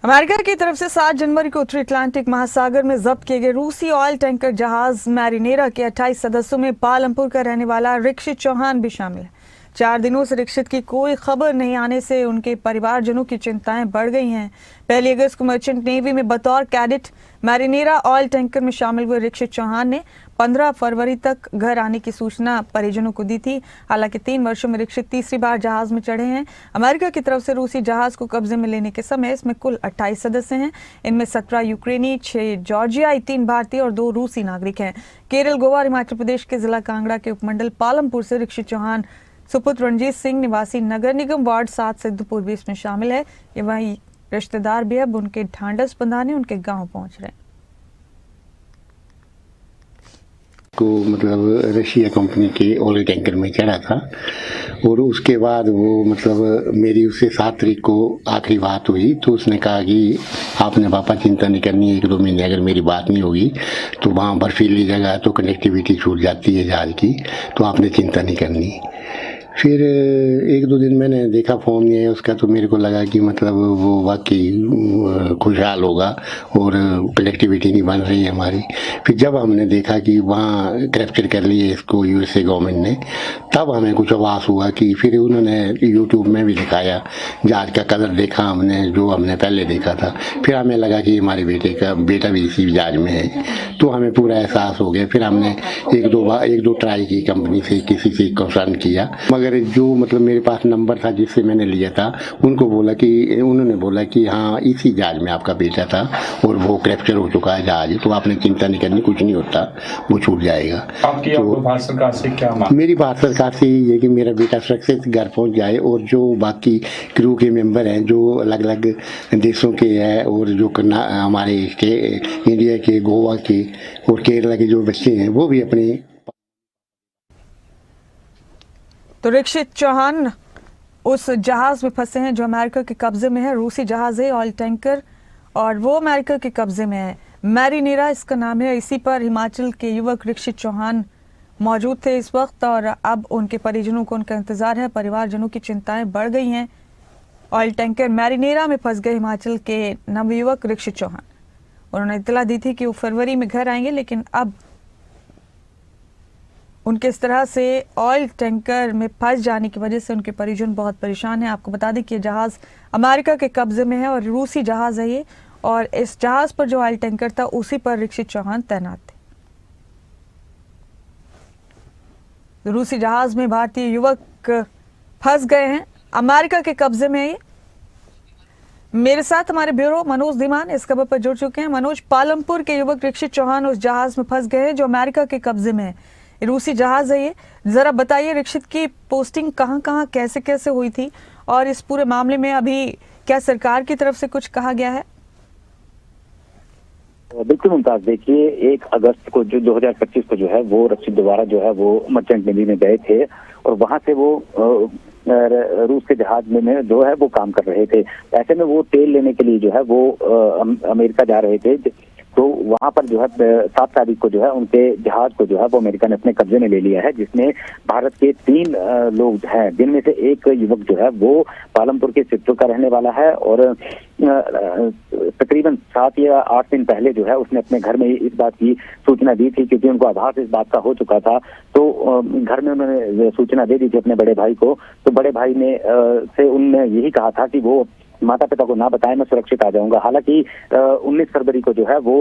America की तरफ से 7 जनवरी को उत्तरी अटलांटिक महासागर में जब्त किए गए रूसी ऑयल टैंकर जहाज मैरिनेरा के 28 सदस्यों में पालमपुर का रहने वाला रिक्षित चौहान भी शामिल है। 4 दिनों से रिक्षित की कोई खबर नहीं आने से उनके परिवारजनों की चिंताएं बढ़ गई हैं। 1 अगस्त को मर्चेंट नेवी में बतौर कैडेट मैरिनेरा ऑयल टैंकर में शामिल हुए रिक्षित चौहान ने 15 फरवरी तक घर आने की सूचना परिजनों को दी थी। हालांकि 3 वर्षों में रिक्षित तीसरी बार जहाज में चढ़े हैं। अमेरिका की तरफ से रूसी जहाज को कब्जे में लेने के समय इसमें कुल 28 सदस्य हैं। इनमें 17 यूक्रेनी, 6 जॉर्जियाई, 3 भारतीय और 2 रूसी नागरिक हैं। केरल, गोवा और हिमाचल प्रदेश के जिला कांगड़ा के उपमंडल पालमपुर से रिक्षित चौहान सुपुत्र रणजीत सिंह निवासी नगर निगम वार्ड 7 सिद्धपुर भी इसमें शामिल है। ये वही रिश्तेदार भी अब उनके ढांढस बंधाने उनके गांव पहुंच रहे हैं। को मतलब रशिया कंपनी के ऑयल टैंकर में चढ़ा था और उसके बाद वो मतलब मेरी उससे 7 तारीख को आखिरी बात हुई तो उसने कहा कि आपने पापा चिंता नहीं करनी, 1-2 महीने अगर मेरी बात नहीं होगी तो वहाँ बर्फीली जगह तो कनेक्टिविटी छूट जाती है जहाज की, तो आपने चिंता नहीं करनी। फिर 1-2 दिन मैंने देखा फ़ोन नहीं है उसका, तो मेरे को लगा कि मतलब वो वाकई खुशहाल होगा और कनेक्टिविटी नहीं बन रही है हमारी। फिर जब हमने देखा कि वहाँ कैप्चर कर लिए इसको यूएसए गवर्नमेंट ने, तब हमें कुछ आभास हुआ कि फिर उन्होंने यूट्यूब में भी दिखाया, जहाज का कलर देखा हमने जो हमने पहले देखा था। फिर हमें लगा कि हमारे बेटा भी इसी जहाज में है, तो हमें पूरा एहसास हो गया। फिर हमने 1-2 ट्राई की कंपनी से, किसी से कंसर्न किया, मगर जो मतलब मेरे पास नंबर था जिससे मैंने लिया था उन्होंने बोला कि हाँ इसी जहाज में आपका बेटा था और वो कैप्चर हो चुका है जहाज, तो आपने चिंता नहीं करनी, कुछ नहीं होता, वो छूट जाएगा। आपकी तो भारत सरकार से क्या मांग? मेरी भारत सरकार से ये कि मेरा बेटा सुरक्षित घर पहुंच जाए और जो बाकी क्रू के मेंबर हैं जो अलग अलग देशों के हैं और जो हमारे इंडिया के, गोवा के और केरला के जो बच्चे हैं वो भी अपने। तो रिक्षित चौहान उस जहाज में फंसे हैं जो अमेरिका के कब्जे में है। रूसी जहाज है ऑयल टैंकर और वो अमेरिका के कब्जे में है। मैरिनेरा इसका नाम है। इसी पर हिमाचल के युवक रिक्षित चौहान मौजूद थे इस वक्त और अब उनके परिजनों को उनका इंतजार है। परिवारजनों की चिंताएं बढ़ गई हैं। ऑयल टैंकर मैरिनेरा में फंस गए हिमाचल के नवयुवक रिक्षित चौहान। उन्होंने इत्तला दी थी कि वो फरवरी में घर आएंगे, लेकिन अब उनके इस तरह से ऑयल टैंकर में फंस जाने की वजह से उनके परिजन बहुत परेशान हैं। आपको बता दें कि ये जहाज अमेरिका के कब्जे में है और रूसी जहाज है ये, और इस जहाज पर जो ऑयल टैंकर था उसी पर रिक्षित चौहान तैनात थे। रूसी जहाज में भारतीय युवक फंस गए हैं, अमेरिका के कब्जे में है ये। मेरे साथ हमारे ब्यूरो मनोज धीमान इस खबर पर जुड़ चुके हैं। मनोज, पालमपुर के युवक रिक्षित चौहान उस जहाज में फंस गए हैं जो अमेरिका के कब्जे में है, रूसी जहाज है ये। जरा बताइए रिक्षित की पोस्टिंग कहाँ कहाँ कैसे कैसे हुई थी और इस पूरे मामले में अभी क्या सरकार की तरफ से कुछ कहा गया है? बिल्कुल मुमताज, देखिए 1 अगस्त को जो 2025 को जो है वो रक्षित दोबारा जो है वो मर्चेंट नेवी में गए थे और वहां से वो रूस के जहाज में जो है वो काम कर रहे थे। ऐसे में वो तेल लेने के लिए जो है वो अमेरिका जा रहे थे, तो वहां पर जो है 7 तारीख को जो है उनके जहाज को जो है वो अमेरिका ने अपने कब्जे में ले लिया है, जिसमें भारत के 3 लोग हैं, जिनमें से एक युवक जो है वो पालमपुर के सिद्धपुर का रहने वाला है और तकरीबन 7 या 8 दिन पहले जो है उसने अपने घर में इस बात की सूचना दी थी, क्योंकि उनको आभास इस बात का हो चुका था। तो घर में उन्होंने सूचना दे दी थी अपने बड़े भाई को, तो बड़े भाई ने से उनने यही कहा था कि वो माता पिता को ना बताएं, मैं सुरक्षित आ जाऊंगा। हालांकि 19 फरवरी को जो है वो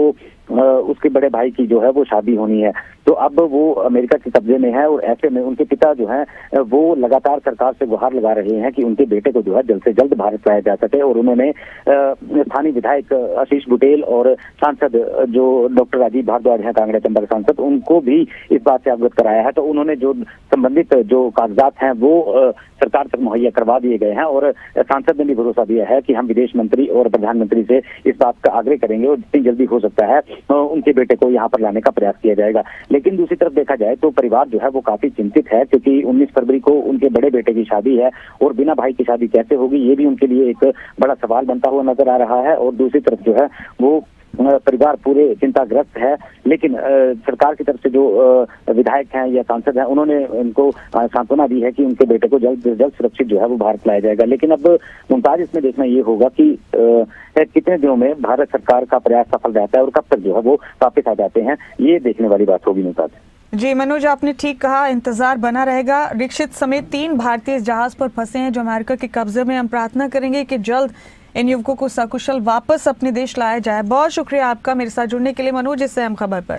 उसके बड़े भाई की जो है वो शादी होनी है, तो अब वो अमेरिका के कब्जे में है और ऐसे में उनके पिता जो है वो लगातार सरकार से गुहार लगा रहे हैं कि उनके बेटे को जो है जल्द से जल्द भारत लाया जा सके। और उन्होंने स्थानीय विधायक आशीष बुटेल और सांसद जो डॉक्टर राजीव भारद्वाज हैं कांगड़ा चंबा के सांसद, उनको भी इस बात से अवगत कराया है। तो उन्होंने जो संबंधित जो कागजात हैं वो सरकार तक मुहैया करवा दिए गए हैं और सांसद ने भी भरोसा दिया है कि हम विदेश मंत्री और प्रधानमंत्री से इस बात का आग्रह करेंगे और जितनी जल्दी हो सकता है उनके बेटे को यहाँ पर लाने का प्रयास किया जाएगा। लेकिन दूसरी तरफ देखा जाए तो परिवार जो है वो काफी चिंतित है, क्योंकि 19 फरवरी को उनके बड़े बेटे की शादी है और बिना भाई की शादी कैसे होगी, ये भी उनके लिए एक बड़ा सवाल बनता हुआ नजर आ रहा है। और दूसरी तरफ जो है वो परिवार पूरे चिंताग्रस्त है। लेकिन सरकार की तरफ से जो विधायक हैं या सांसद हैं, उन्होंने उनको सांत्वना दी है कि उनके बेटे को जल्द से जल्द सुरक्षित जो है वो भारत लाया जाएगा। लेकिन अब मुमताज इसमें देखना ये होगा कि कितने दिनों में भारत सरकार का प्रयास सफल रहता है और कब तक जो है वो वापस आ जाते हैं, ये देखने वाली बात होगी मुमताज। जी मनोज, आपने ठीक कहा, इंतजार बना रहेगा। दीक्षित समेत 3 भारतीय इस जहाज पर फंसे हैं जो अमेरिका के कब्जे में। हम प्रार्थना करेंगे कि जल्द इन युवकों को सकुशल वापस अपने देश लाया जाए। बहुत शुक्रिया आपका मेरे साथ जुड़ने के लिए मनोज, इस अहम खबर पर।